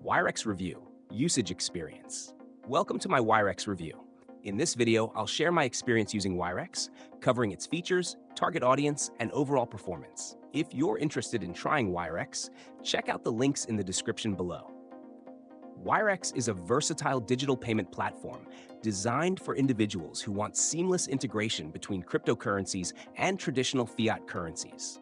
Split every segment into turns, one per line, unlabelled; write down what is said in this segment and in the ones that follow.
Wirex Review, Usage Experience. Welcome to my Wirex review. In this video, I'll share my experience using Wirex, covering its features, target audience, and overall performance. If you're interested in trying Wirex, check out the links in the description below. Wirex is a versatile digital payment platform designed for individuals who want seamless integration between cryptocurrencies and traditional fiat currencies.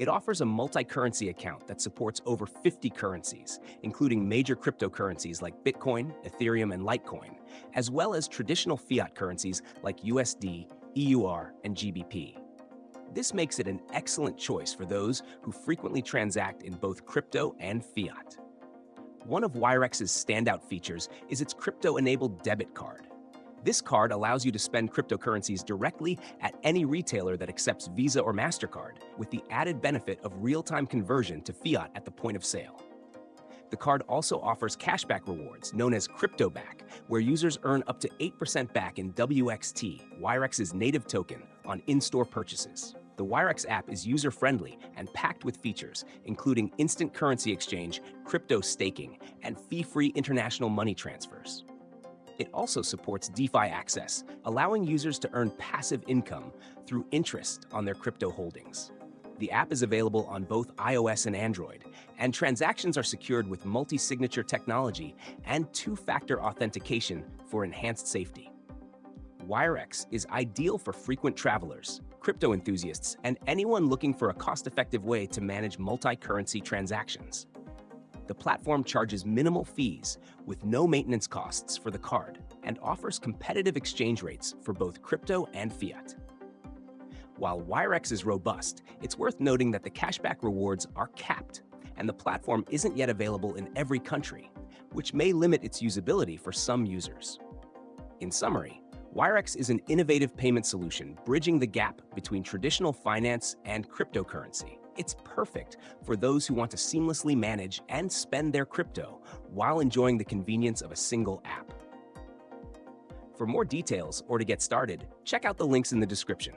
It offers a multi-currency account that supports over 50 currencies, including major cryptocurrencies like Bitcoin, Ethereum, and Litecoin, as well as traditional fiat currencies like USD, EUR, and GBP. This makes it an excellent choice for those who frequently transact in both crypto and fiat. One of Wirex's standout features is its crypto-enabled debit card. This card allows you to spend cryptocurrencies directly at any retailer that accepts Visa or MasterCard, with the added benefit of real-time conversion to fiat at the point of sale. The card also offers cashback rewards, known as CryptoBack, where users earn up to 8% back in WXT, Wirex's native token, on in-store purchases. The Wirex app is user-friendly and packed with features, including instant currency exchange, crypto staking, and fee-free international money transfers. It also supports DeFi access, allowing users to earn passive income through interest on their crypto holdings. The app is available on both iOS and Android, and transactions are secured with multi-signature technology and two-factor authentication for enhanced safety. Wirex is ideal for frequent travelers, crypto enthusiasts, and anyone looking for a cost-effective way to manage multi-currency transactions. The platform charges minimal fees with no maintenance costs for the card and offers competitive exchange rates for both crypto and fiat. While Wirex is robust, it's worth noting that the cashback rewards are capped, and the platform isn't yet available in every country, which may limit its usability for some users. In summary, Wirex is an innovative payment solution bridging the gap between traditional finance and cryptocurrency. It's perfect for those who want to seamlessly manage and spend their crypto while enjoying the convenience of a single app. For more details or to get started, check out the links in the description.